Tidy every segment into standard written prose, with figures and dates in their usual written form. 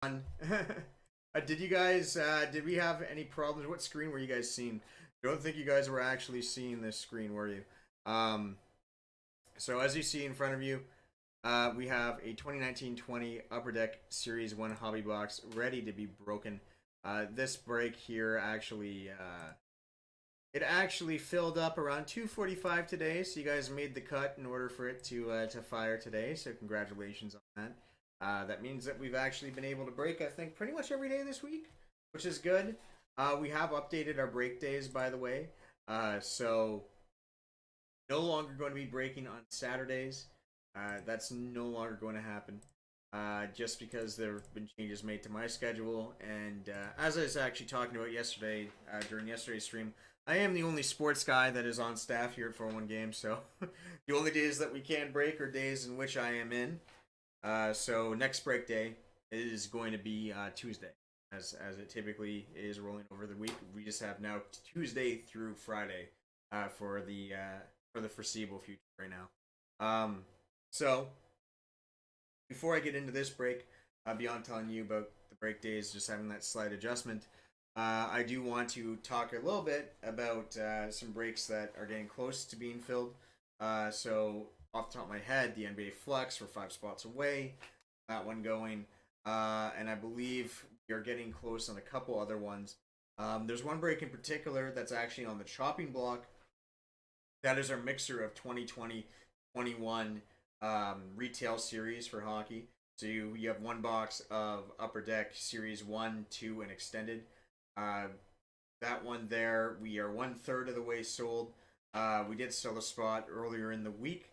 on. Did you guys, did we have any problems? What screen were you guys seeing? I don't think you guys were actually seeing this screen, were you? Um, so as you see in front of you, we have a 2019-20 Upper Deck Series 1 hobby box ready to be broken. This break here actually, it actually filled up around 2:45 today, so you guys made the cut in order for it to fire today. So congratulations on that. That means that we've actually been able to break, I think, pretty much every day this week, which is good. We have updated our break days, by the way. So no longer going to be breaking on Saturdays. That's no longer going to happen. Just because there have been changes made to my schedule, and as I was actually talking about yesterday, during yesterday's stream, I am the only sports guy that is on staff here at 401 Games, so the only days that we can break are days in which I am in. So next break day is going to be Tuesday, as it typically is rolling over the week. We just have now Tuesday through Friday for the foreseeable future right now. So before I get into this break, beyond telling you about the break days, just having that slight adjustment, I do want to talk a little bit about some breaks that are getting close to being filled. So off the top of my head, the NBA Flex, we're 5 spots away. That one going. And I believe we are getting close on a couple other ones. There's one break in particular that's actually on the chopping block. That is our mixer of 2020-21 retail series for hockey. So you have one box of Upper Deck Series 1, 2, and Extended. That one there, we are 1/3 of the way sold. We did sell a spot earlier in the week,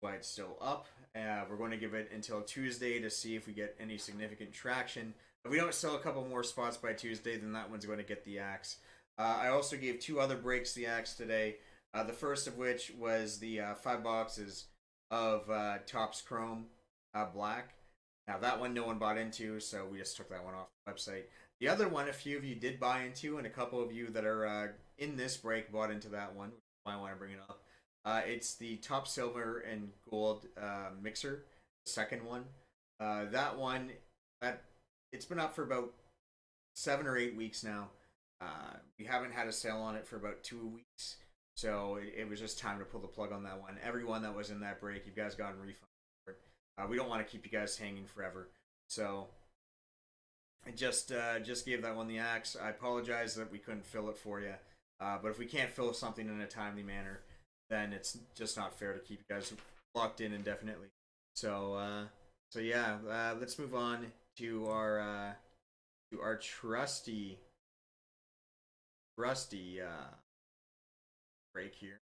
but it's still up. We're going to give it until Tuesday to see if we get any significant traction. If we don't sell a couple more spots by Tuesday, then that one's going to get the axe. I also gave 2 other breaks the axe today. The first of which was the 5 boxes of Topps Chrome Black. Now that one no one bought into, so we just took that one off the website. The other one, a few of you did buy into, and a couple of you that are in this break bought into that one, which is why I want to bring it up. It's the Top Silver and Gold mixer, the second one. That one, it's been up for about 7 or 8 weeks now. We haven't had a sale on it for about 2 weeks, so it was just time to pull the plug on that one. Everyone that was in that break, you guys got a refund for it. We don't want to keep you guys hanging forever, so I just gave that one the axe. I apologize that we couldn't fill it for you, but if we can't fill something in a timely manner, then it's just not fair to keep you guys locked in indefinitely. So yeah, let's move on to our trusty break here.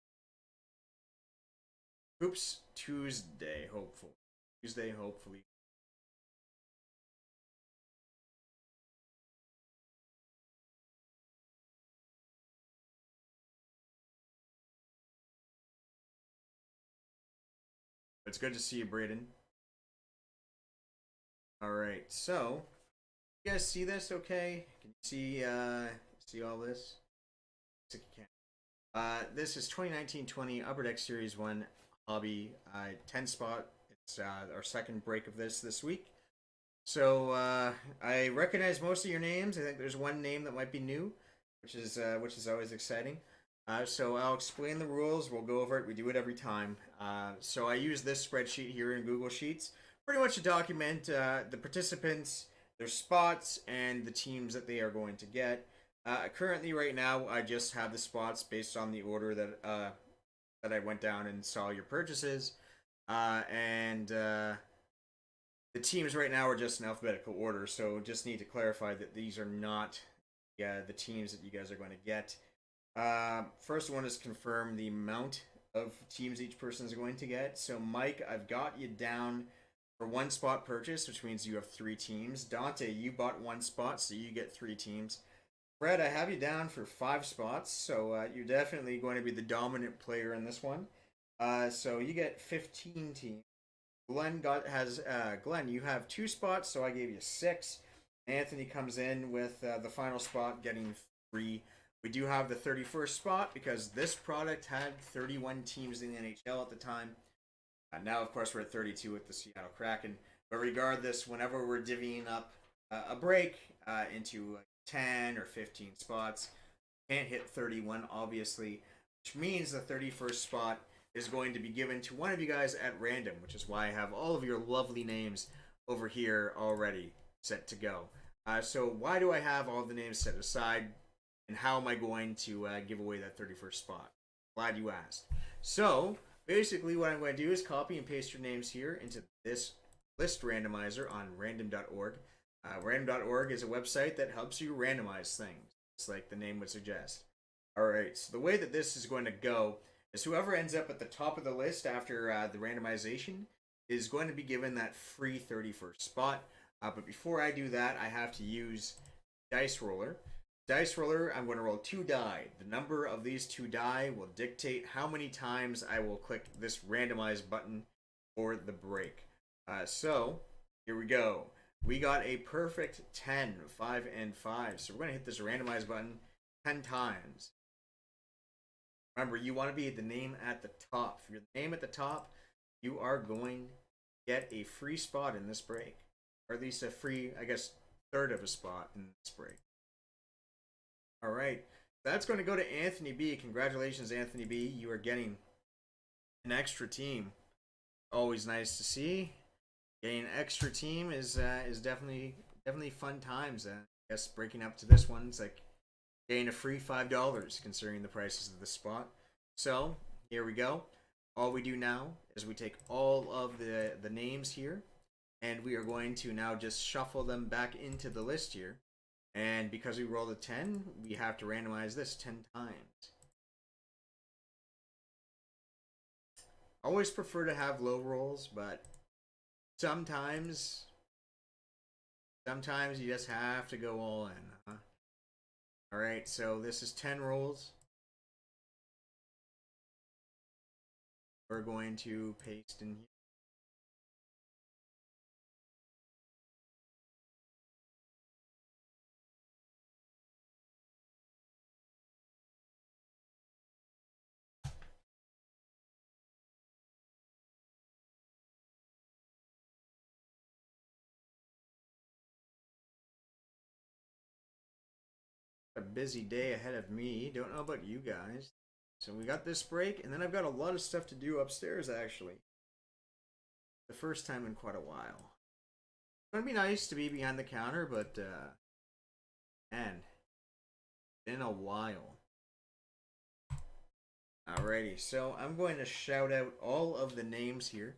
Oops, Tuesday, hopefully. It's good to see you, Braden. All right, so you guys see this? Okay, can you see all this? This is 2019-20 Upper Deck Series 1 Hobby 10 spot. It's our second break of this week. So I recognize most of your names. I think there's one name that might be new, which is always exciting. So I'll explain the rules. We'll go over it. We do it every time. So I use this spreadsheet here in Google Sheets pretty much to document the participants, their spots, and the teams that they are going to get. Currently, right now, I just have the spots based on the order that I went down and saw your purchases, and the teams right now are just in alphabetical order. So just need to clarify that these are not the teams that you guys are going to get. First one is confirm the amount of teams each person is going to get. So Mike, I've got you down for 1 spot purchase, which means you have 3 teams. Dante, you bought 1 spot, so you get 3 teams. Fred, I have you down for 5 spots, so you're definitely going to be the dominant player in this one. So you get 15 teams. Glenn, you have 2 spots, so I gave you 6. Anthony comes in with the final spot, getting 3. We do have the 31st spot because this product had 31 teams in the NHL at the time. Now, of course, we're at 32 with the Seattle Kraken. But regardless, whenever we're divvying up a break into 10 or 15 spots. Can't hit 31, obviously, which means the 31st spot is going to be given to one of you guys at random, which is why I have all of your lovely names over here already set to go. So why do I have all the names set aside, and how am I going to give away that 31st spot? Glad you asked. So basically what I'm going to do is copy and paste your names here into this list randomizer on random.org. Random.org is a website that helps you randomize things. It's like the name would suggest. Alright, so the way that this is going to go is whoever ends up at the top of the list after the randomization is going to be given that free 31st spot. But before I do that, I have to use Dice Roller. Dice Roller, I'm going to roll 2 die. The number of these 2 die will dictate how many times I will click this randomize button for the break. So, here we go. We got a perfect 10, 5, and 5. So we're going to hit this randomize button 10 times. Remember, you want to be the name at the top. If you're the name at the top, you are going to get a free spot in this break. Or at least a free, I guess, third of a spot in this break. Alright, that's going to go to Anthony B. Congratulations, Anthony B. You are getting an extra team. Always nice to see. Getting an extra team is definitely fun times. I guess breaking up to this one, it's like getting a free $5 considering the prices of the spot. So here we go. All we do now is we take all of the names here, and we are going to now just shuffle them back into the list here. And because we rolled a 10, we have to randomize this 10 times. Always prefer to have low rolls, but sometimes you just have to go all in, huh? Alright, so this is 10 rolls. We're going to paste in here. A busy day ahead of me. Don't know about you guys. So we got this break, and then I've got a lot of stuff to do upstairs, actually. The first time in quite a while. It's gonna be nice to be behind the counter, but, man, been a while. Alrighty, so I'm going to shout out all of the names here.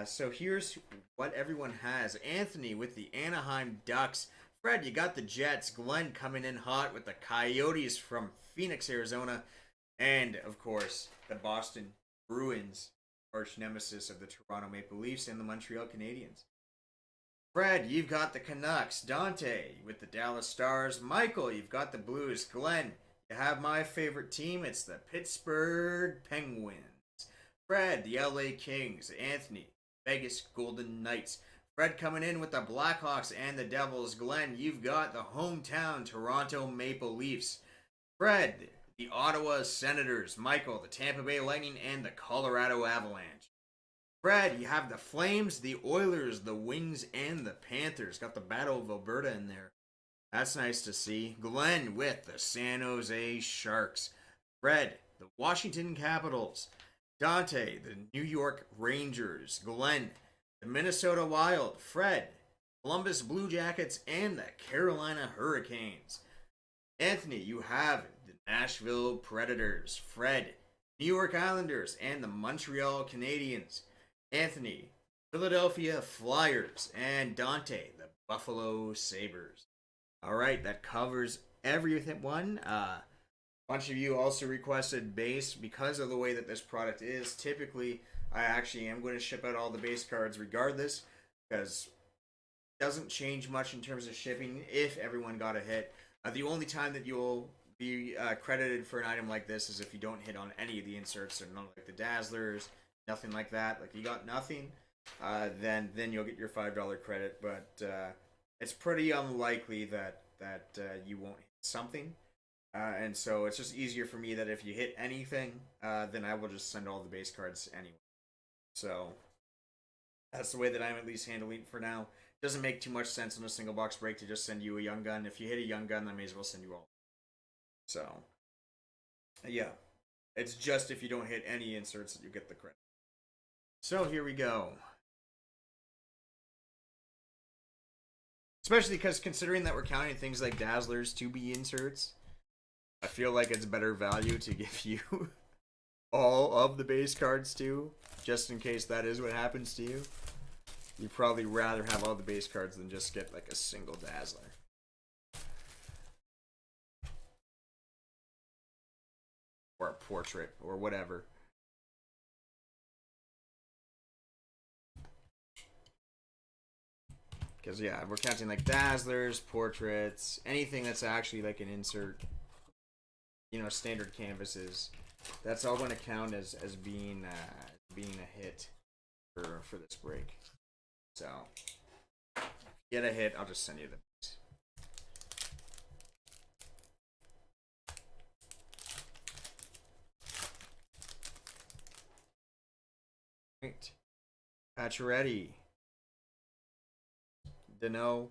So here's what everyone has. Anthony with the Anaheim Ducks. Fred, you got the Jets. Glenn coming in hot with the Coyotes from Phoenix, Arizona. And, of course, the Boston Bruins, arch nemesis of the Toronto Maple Leafs and the Montreal Canadiens. Fred, you've got the Canucks. Dante with the Dallas Stars. Michael, you've got the Blues. Glenn, you have my favorite team. It's the Pittsburgh Penguins. Fred, the LA Kings. Anthony, Vegas Golden Knights. Fred coming in with the Blackhawks and the Devils. Glenn, you've got the hometown Toronto Maple Leafs. Fred, the Ottawa Senators. Michael, the Tampa Bay Lightning and the Colorado Avalanche. Fred, you have the Flames, the Oilers, the Wings, and the Panthers. Got the Battle of Alberta in there. That's nice to see. Glenn with the San Jose Sharks. Fred, the Washington Capitals. Dante, the New York Rangers. Glenn, the Minnesota Wild. Fred, Columbus Blue Jackets, and the Carolina Hurricanes. Anthony, you have the Nashville Predators. Fred, New York Islanders, and the Montreal Canadiens. Anthony, Philadelphia Flyers, and Dante, the Buffalo Sabres. Alright, that covers everyone. A bunch of you also requested base. Because of the way that this product is, typically I actually am going to ship out all the base cards regardless, because it doesn't change much in terms of shipping if everyone got a hit. The only time that you'll be credited for an item like this is if you don't hit on any of the inserts, or none like the Dazzlers, nothing like that. Like you got nothing, then you'll get your $5 credit. But it's pretty unlikely that you won't hit something, and so it's just easier for me that if you hit anything, then I will just send all the base cards anyway. So that's the way that I'm at least handling it for now. doesn't make too much sense in a single box break to just send you a young gun. If you hit a young gun, I may as well send you all. So, yeah. It's just if you don't hit any inserts that you get the credit. So here we go. Especially because considering that we're counting things like Dazzlers to be inserts, I feel like it's better value to give you all of the base cards too, just in case that is what happens to you. You'd probably rather have all the base cards than just get like a single Dazzler. Or a portrait, or whatever. Because, yeah, we're counting like Dazzlers, portraits, anything that's actually like an insert, you know, standard canvases. That's all going to count as being a hit for this break. So, get a hit, I'll just send you the base. Right. Pacioretty. Dano.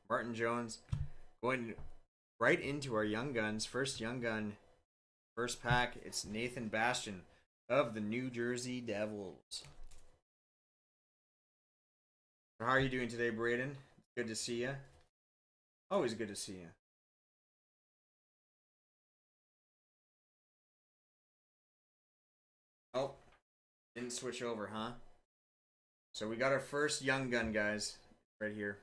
Martin Jones. Going right into our young guns. First young gun. First pack. It's Nathan Bastian of the New Jersey Devils. How are you doing today, Braden? Good to see you. Always good to see you. Oh, didn't switch over, huh? So we got our first young gun, guys, right here.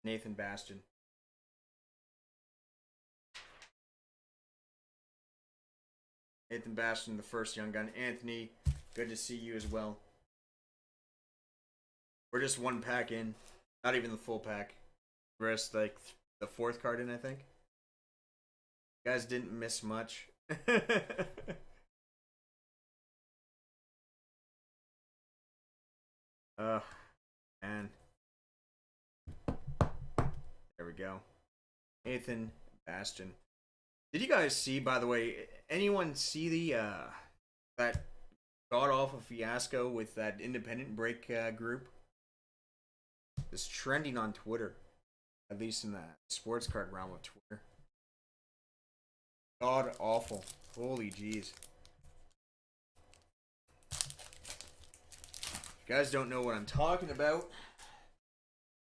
Nathan Bastian. Nathan Bastian, the first young gun. Anthony, good to see you as well. We're just one pack in. Not even the full pack. The rest, like, the fourth card in, I think. You guys didn't miss much. Man. There we go. Nathan Bastian. Did you guys see, by the way, anyone see the, that god-awful fiasco with that independent break group? It's trending on Twitter. At least in the sports card realm of Twitter. God-awful. Holy jeez. If you guys don't know what I'm talking about,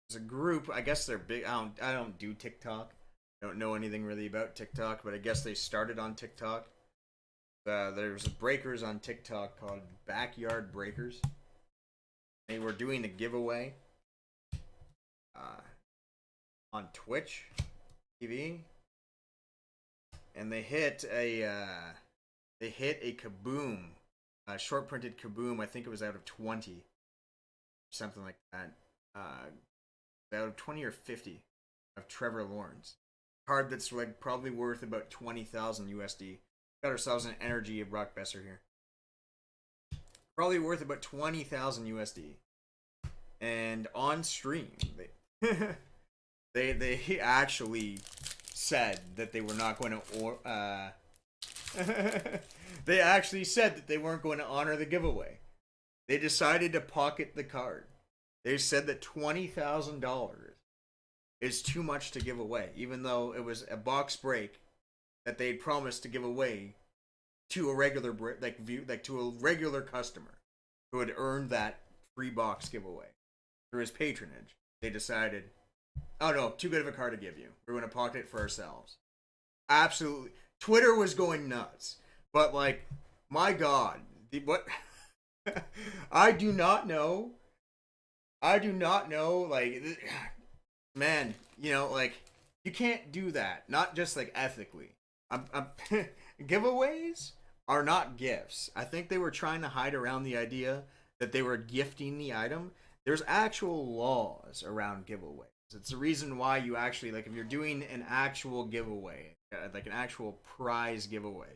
there's a group, I guess they're big. I don't do TikTok. I don't know anything really about TikTok, but I guess they started on TikTok. There's breakers on TikTok called Backyard Breakers. They were doing a giveaway on Twitch TV, and they hit a kaboom, a short printed kaboom. I think it was out of 20, something like that. Out of 20 or 50 of Trevor Lawrence. Card that's like probably worth about 20,000 USD. Got ourselves an energy of Brock Besser here. Probably worth about 20,000 USD. And on stream, they actually said that they were not going to they actually said that they weren't going to honor the giveaway. They decided to pocket the card. They said that $20,000 is too much to give away, even though it was a box break that they had promised to give away to a regular to a regular customer who had earned that free box giveaway through his patronage. They decided, oh no, too good of a card to give you. We're going to pocket it for ourselves. Absolutely, Twitter was going nuts, but like, my God, what? I do not know, like, man, you know, like, you can't do that. Not just, like, ethically. Giveaways are not gifts. I think they were trying to hide around the idea that they were gifting the item. There's actual laws around giveaways. It's the reason why you actually, like, if you're doing an actual giveaway, like an actual prize giveaway,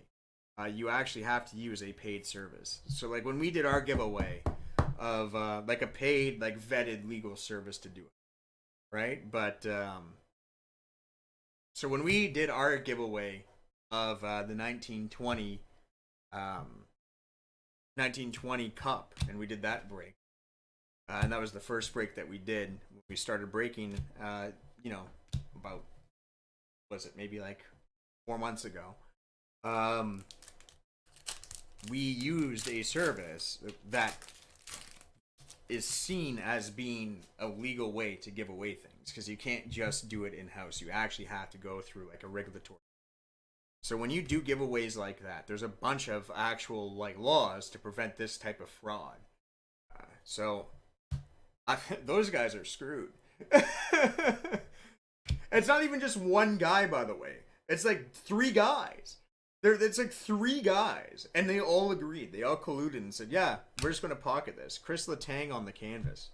you actually have to use a paid service. So, like, when we did our giveaway of, like, a paid, like, vetted legal service to do it, right? But, so when we did our giveaway of the 1920 cup, and we did that break, and that was the first break that we did. We started breaking, you know, about, was it maybe like 4 months ago. We used a service that is seen as being a legal way to give away things, because you can't just do it in house. You actually have to go through like a regulatory. So when you do giveaways like that, there's a bunch of actual like laws to prevent this type of fraud. So those guys are screwed. It's not even just one guy, by the way. It's like 3 guys. It's like 3 guys, and they all agreed. They all colluded and said, "Yeah, we're just going to pocket this." Chris Letang on the canvas,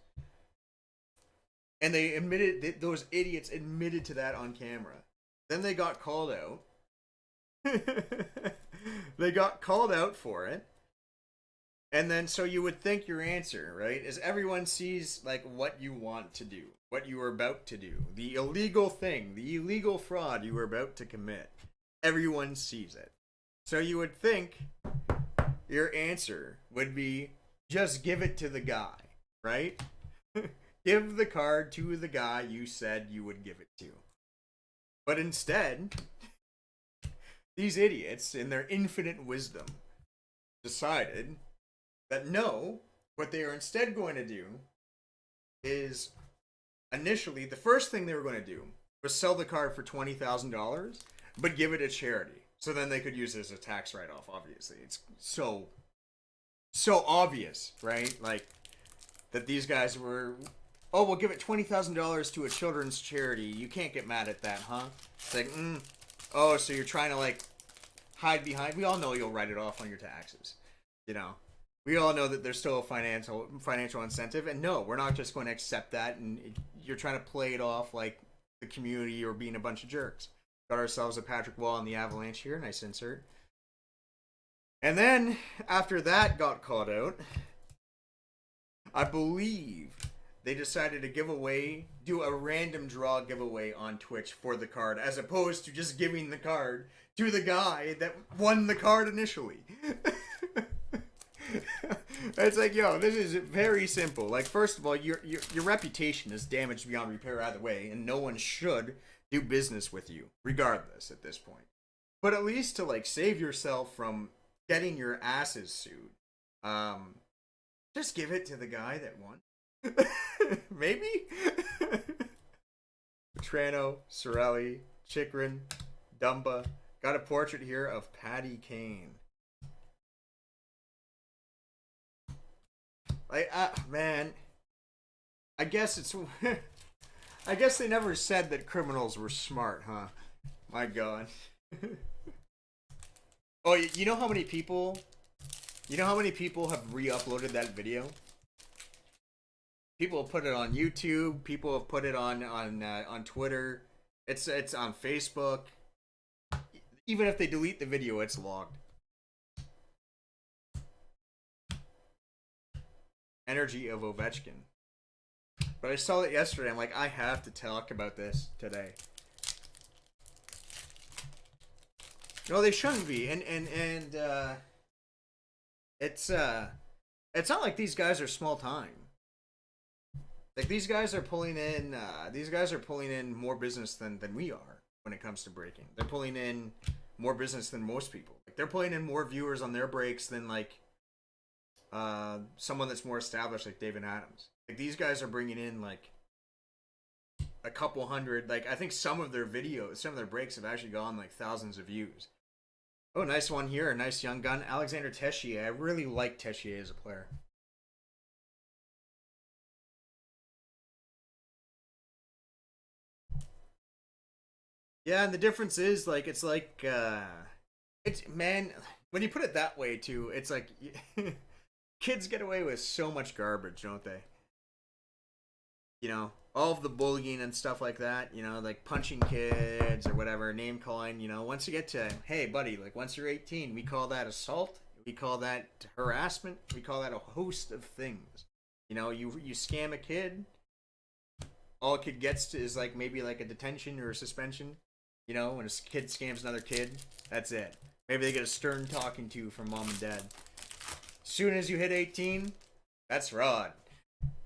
and they admitted. Those idiots admitted to that on camera. Then they got called out. They got called out for it. And then, so you would think your answer, right, is everyone sees like what you want to do, what you are about to do, the illegal thing, the illegal fraud you are about to commit. Everyone sees it. So you would think your answer would be just give it to the guy, right? Give the card to the guy you said you would give it to. But instead, these idiots, in their infinite wisdom, decided that no, what they are instead going to do is, initially, the first thing they were going to do was sell the card for $20,000, but give it to charity. So then they could use it as a tax write-off, obviously. It's so obvious, right? Like, that these guys were, oh, we'll give it $20,000 to a children's charity. You can't get mad at that, huh? It's like, oh, so you're trying to, like, hide behind. We all know you'll write it off on your taxes, you know? We all know that there's still a financial incentive, and no, we're not just going to accept that, and you're trying to play it off like the community or being a bunch of jerks. Got ourselves a Patrick Wall in the Avalanche here, nice insert. And then, after that got called out, I believe they decided to do a random draw giveaway on Twitch for the card, as opposed to just giving the card to the guy that won the card initially. It's like, yo, this is very simple. Like, first of all, your reputation is damaged beyond repair either way, and no one should do business with you, regardless, at this point. But at least to, like, save yourself from getting your asses sued, just give it to the guy that won. Maybe? Petrano, Sorelli, Chikrin, Dumba. Got a portrait here of Patty Kane. Like, man, I guess it's, I guess they never said that criminals were smart, huh? My God. Oh, you know how many people have re-uploaded that video? People have put it on YouTube. People have put it on Twitter. It's on Facebook. Even if they delete the video, it's logged. Energy of Ovechkin. But I saw it yesterday. I'm like, I have to talk about this today. No, they shouldn't be. And it's not like these guys are small time. Like, these guys are pulling in more business than we are when it comes to breaking. They're pulling in more business than most people. Like, they're pulling in more viewers on their breaks than, like, someone that's more established, like David Adams. Like, these guys are bringing in like a couple hundred. Like, I think some of their breaks have actually gone like thousands of views. Oh, nice one here, a nice young gun, Alexander Tessier. I really like Tessier as a player. Yeah, and the difference is, like, it's like, man, when you put it that way too, it's like kids get away with so much garbage, don't they? You know, all of the bullying and stuff like that, you know, like punching kids or whatever, name calling, you know, once you get to, hey, buddy, like, once you're 18, we call that assault, we call that harassment, we call that a host of things. You know, you scam a kid, all a kid gets is, like, maybe, like, a detention or a suspension. You know, when a kid scams another kid, that's it. Maybe they get a stern talking to from mom and dad. Soon as you hit 18, that's fraud.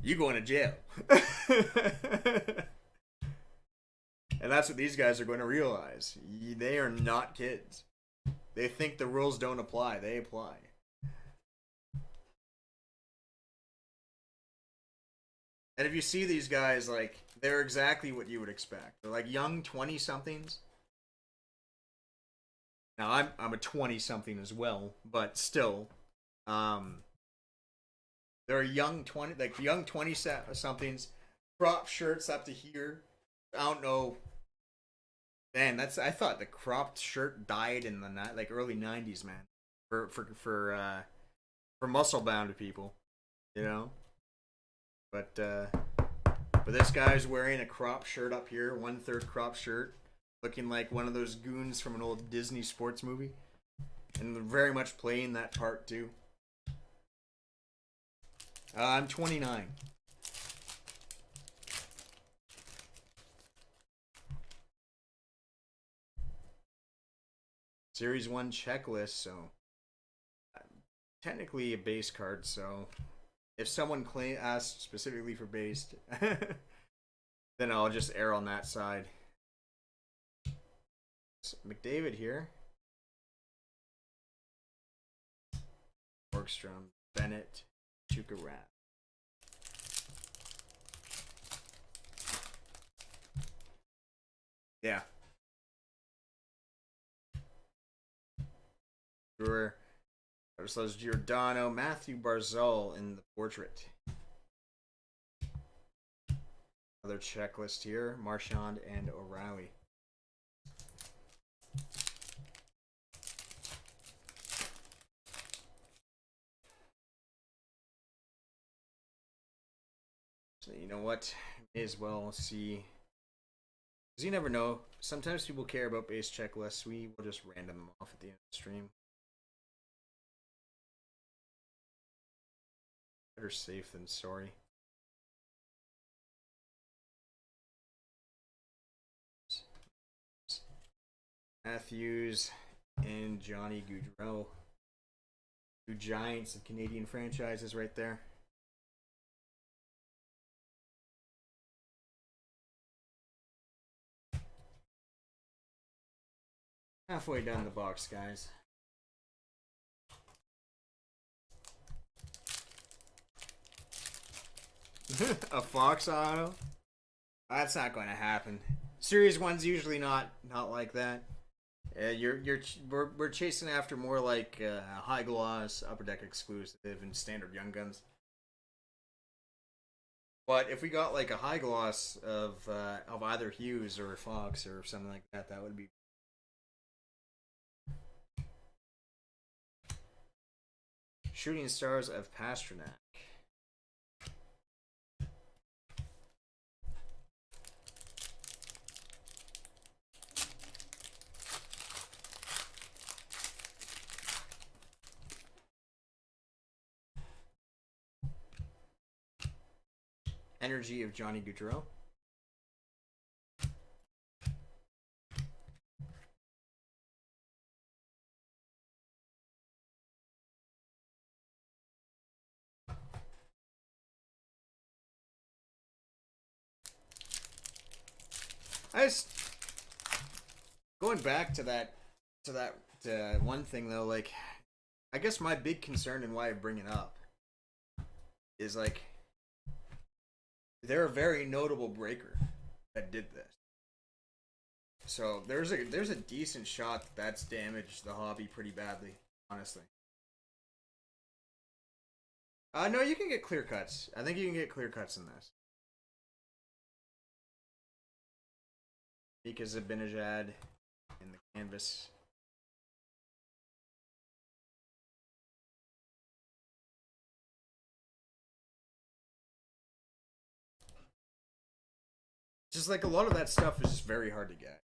You going to jail. And that's what these guys are going to realize. They are not kids. They think the rules don't apply. They apply. And if you see these guys, like, they're exactly what you would expect. They're like young 20-somethings. Now, I'm a 20-something as well, but still, they're young 20-somethings, crop shirts up to here. I don't know. Man, I thought the cropped shirt died in the early '90s, man. For muscle bound people, you know. But this guy's wearing a crop shirt up here, 1/3 crop shirt, looking like one of those goons from an old Disney sports movie, and very much playing that part too. I'm 29. Series 1 checklist, so technically a base card, so if someone asks specifically for based, then I'll just err on that side. So, McDavid here. Borgstrom, Bennett, Chukarat. Yeah. Brewer. Says Giordano, Matthew Barzal in the portrait. Another checklist here. Marchand and O'Reilly. So you know what? May as well see. Because you never know. Sometimes people care about base checklists. We will just random them off at the end of the stream. Better safe than sorry. Matthews and Johnny Gaudreau. Two giants of Canadian franchises right there. Halfway down the box, guys. A Fox auto? That's not going to happen. Series 1's usually not like that. We're chasing after more like high gloss, upper deck exclusive, and standard young guns. But if we got like a high gloss of either Hughes or Fox or something like that, that would be. Shooting Stars of Pasternak. Energy of Johnny Gaudreau. Going back to that one thing though, like I guess my big concern and why I bring it up is like they're a very notable breaker that did this. So there's a decent shot that's damaged the hobby pretty badly, honestly. No, you can get clear cuts. I think you can get clear cuts in this. Because of Benajad in the canvas. Just like a lot of that stuff is just very hard to get.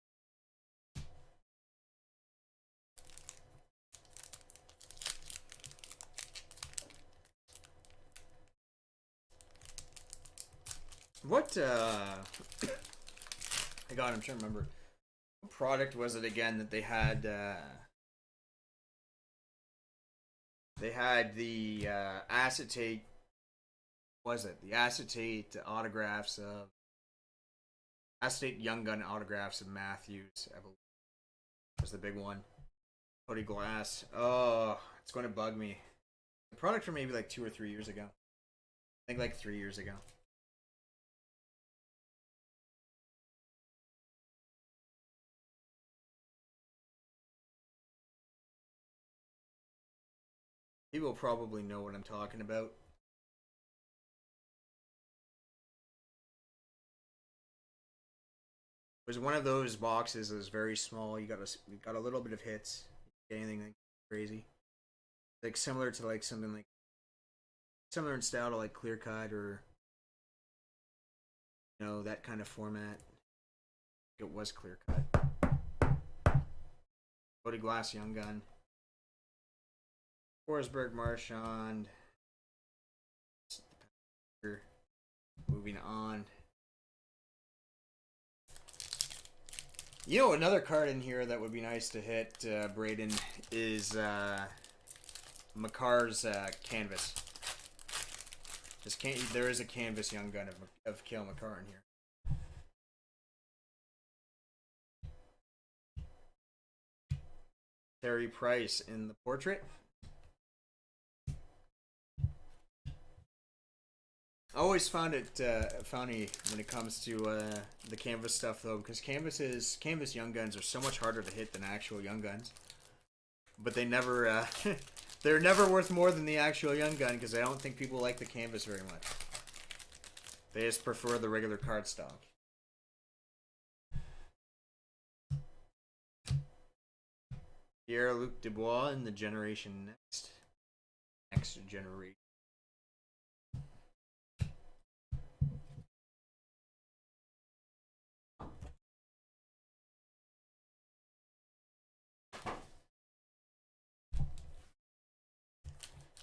What God, I'm trying to remember. What product was it again that they had? They had the acetate was it? The acetate autographs of acetate Young Gun autographs of Matthews. I believe was the big one. Cody Glass. Oh, it's going to bug me. The product from maybe like 2 or 3 years ago. I think like 3 years ago. People probably know what I'm talking about. It was one of those boxes that was very small. You got a little bit of hits. Anything like crazy. Like similar to like something like similar in style to like Clear Cut or that kind of format. It was Clear Cut. Cody Glass Young Gun. Forsberg Marchand. Moving on. Another card in here that would be nice to hit, Braden, is Makar's canvas. There is a canvas Young Gun of Cale Makar in here. Terry Price in the portrait. I always found it funny when it comes to the canvas stuff, though, because canvas Young Guns are so much harder to hit than actual Young Guns. But they never, they're never worth more than the actual Young Gun because I don't think people like the canvas very much. They just prefer the regular cardstock. Pierre-Luc Dubois in the Generation Next Generation.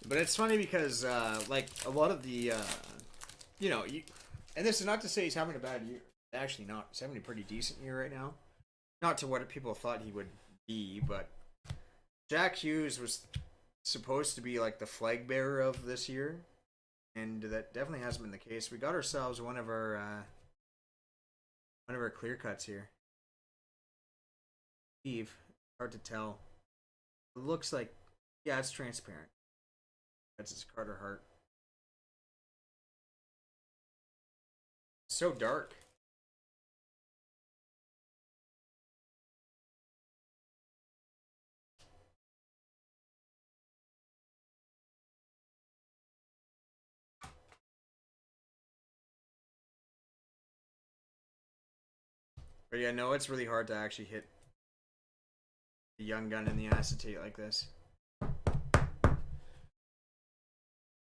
But it's funny because, like, a lot of the, and this is not to say he's having a bad year. Actually, not. He's having a pretty decent year right now. Not to what people thought he would be, but Jack Hughes was supposed to be, like, the flag bearer of this year, and that definitely hasn't been the case. We got ourselves one of our clear cuts here. Steve, hard to tell. It looks like, yeah, it's transparent. That's his Carter Hart. So dark. But yeah, no, it's really hard to actually hit the Young Gun in the acetate like this.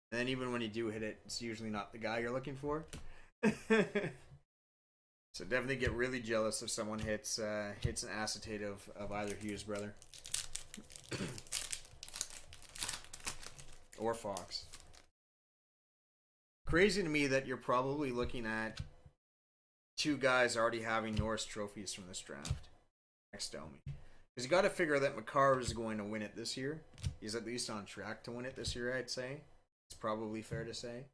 And then even when you do hit it, it's usually not the guy you're looking for. So definitely get really jealous if someone hits an acetate of either Hughes brother. Or Fox. Crazy to me that you're probably looking at two guys already having Norris trophies from this draft next to me. Because you got to figure that Makar is going to win it this year. He's at least on track to win it this year, I'd say. It's probably fair to say.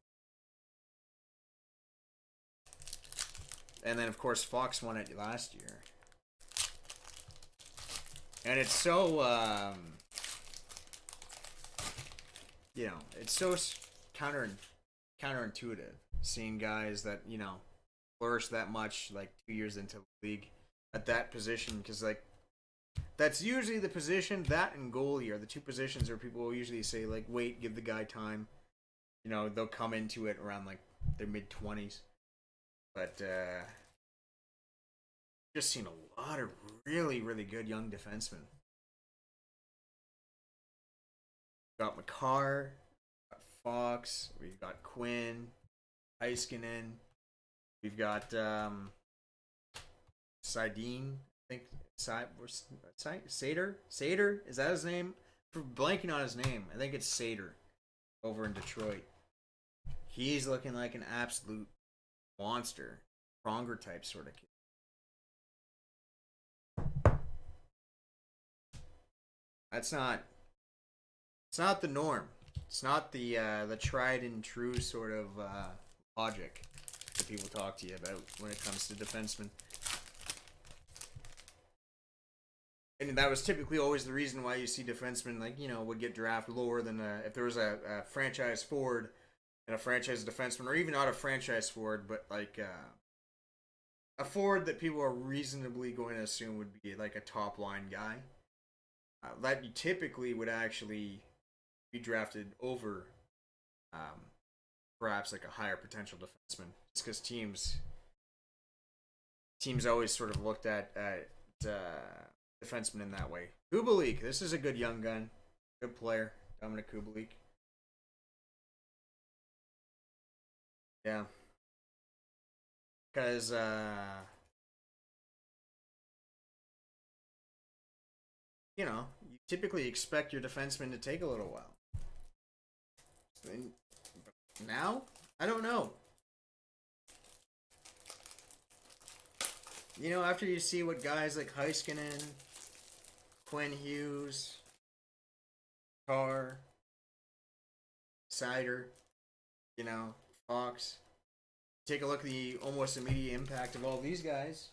And then, of course, Fox won it last year. And it's so, it's so counterintuitive seeing guys that, flourish that much, like, 2 years into the league at that position. Because, like, that's usually the position, that and goalie are the two positions where people will usually say, like, wait, give the guy time. They'll come into it around, like, their mid-20s. But, just seen a lot of really, really good young defensemen. We've got Makar, we've got Fox, we've got Quinn, Heiskanen, we've got, Sidine, I think, Sater? Sater? Is that his name? For blanking on his name, I think it's Sater over in Detroit. He's looking like an absolute monster. Pronger type sort of kid. It's not the norm. It's not the tried and true sort of logic that people talk to you about when it comes to defensemen. And that was typically always the reason why you see defensemen, like, would get drafted lower than if there was a franchise forward and a franchise defenseman, or even not a franchise forward, but like a forward that people are reasonably going to assume would be like a top line guy. That you typically would actually be drafted over um, perhaps like a higher potential defenseman. It's because teams always sort of looked at defensemen in that way. Kubalik, this is a good young gun, good player, Dominic Kubalik. Yeah, because you typically expect your defenseman to take a little while. Now, I don't know. After you see what guys like Heiskanen, Quinn Hughes, Carr, Sider, Fox, take a look at the almost immediate impact of all these guys,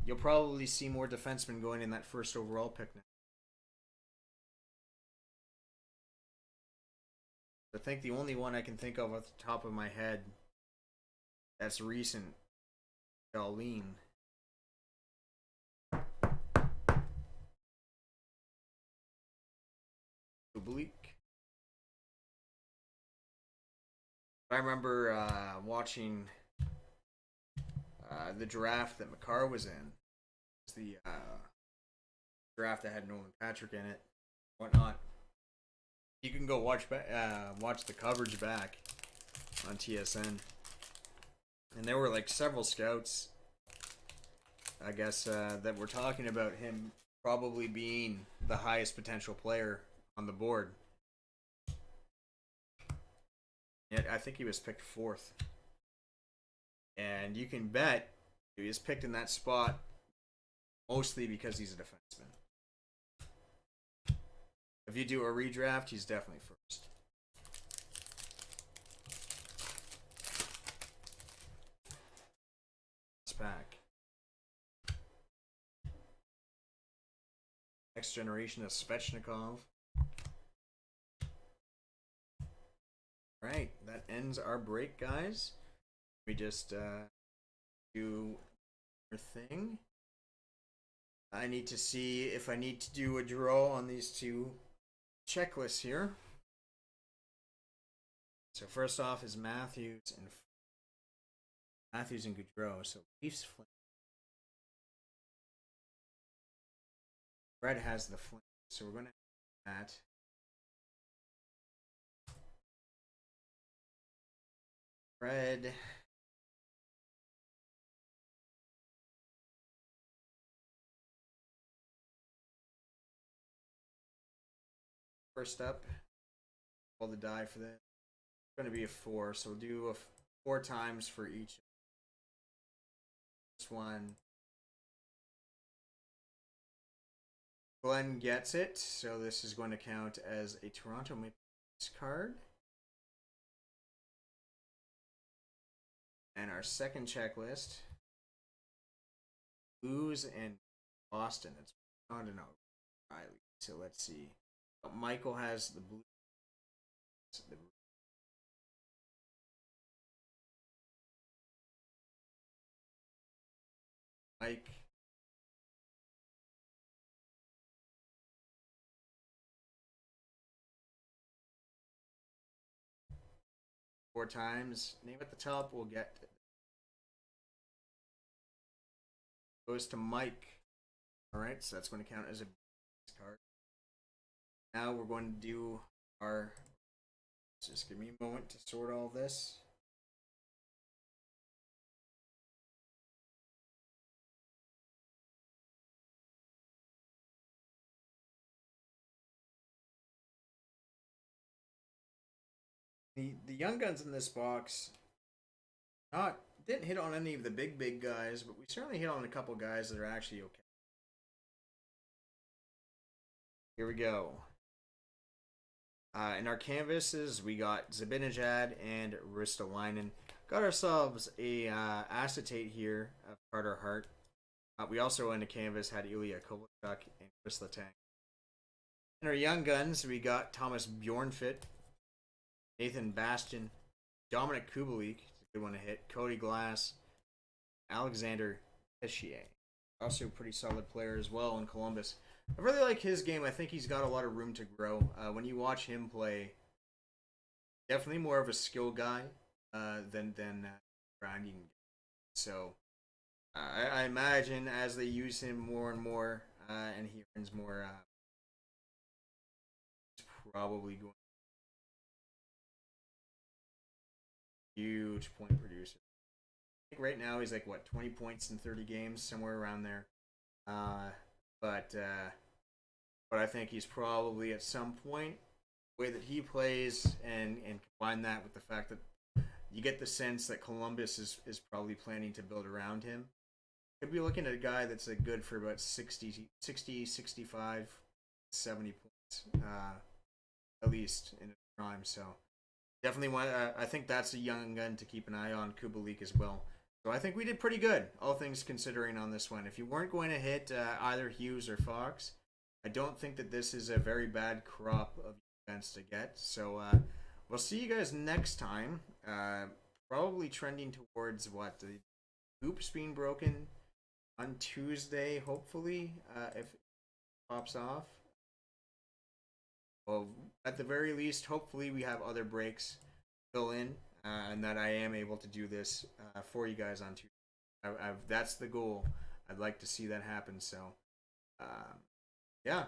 you'll probably see more defensemen going in that first overall pick now. I think the only one I can think of off the top of my head that's recent, Darlene. Oblique. I remember watching the draft that McCarr was in. It was the draft that had Nolan Patrick in it, whatnot. You can go watch the coverage back on TSN, and there were like several scouts, I guess, that were talking about him probably being the highest potential player on the board. Yet I think he was picked 4th, and you can bet he was picked in that spot mostly because he's a defenseman. If you do a redraft, he's definitely first. It's back. Next generation of Svechnikov. Alright, that ends our break, guys. We just do our thing. I need to see if I need to do a draw on these two checklists here. So first off is Matthews and Gaudreau. So Leafs Flame. Fred has the Flame, so we're going to have that. Fred. First up, roll the die for this. It's going to be a 4, so we'll do 4 times for each. This one. Glenn gets it, so this is going to count as a Toronto Maple Leafs card. And our second checklist, Blues and Boston. It's I don't know, Riley. So let's see. Michael has the Blues. Mike. Four times. Name at the top. We'll get. Goes to Mike. All right, so that's going to count as a card. Now we're going to do our. Just give me a moment to sort all this. The young guns in this box didn't hit on any of the big guys, but we certainly hit on a couple guys that are actually okay. Here we go. In our canvases, we got Zabinajad and Ristolainen. Got ourselves a acetate here of Carter Hart. We also in the canvas had Ilya Kovalchuk and Chris Letang. In our young guns, we got Thomas Bjornfit, Nathan Bastian, Dominic Kubalik, a good one to hit, Cody Glass, Alexander Tessier. Also a pretty solid player as well in Columbus. I really like his game. I think he's got a lot of room to grow. When you watch him play, definitely more of a skill guy than grinding. So I imagine as they use him more and more, and he earns more, he's probably going to be a huge point producer. I think right now he's like what 20 points in 30 games, somewhere around there. Uh, but I think he's probably at some point the way that he plays and combine that with the fact that you get the sense that Columbus is probably planning to build around him. Could be looking at a guy that's like good for about 65, 70 points at least in his prime. So definitely want. I think that's a young gun to keep an eye on. Kubalik as well. So I think we did pretty good, all things considering, on this one. If you weren't going to hit either Hughes or Fox, I don't think that this is a very bad crop of events to get. So we'll see you guys next time. Probably trending towards what, the hoops being broken on Tuesday, hopefully, if it pops off. Well, at the very least, hopefully we have other breaks fill in, and that I am able to do this for you guys on Tuesday. That's the goal. I'd like to see that happen. So, yeah,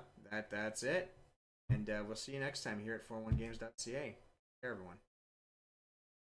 that's it. And we'll see you next time here at 41games.ca. Take care, everyone.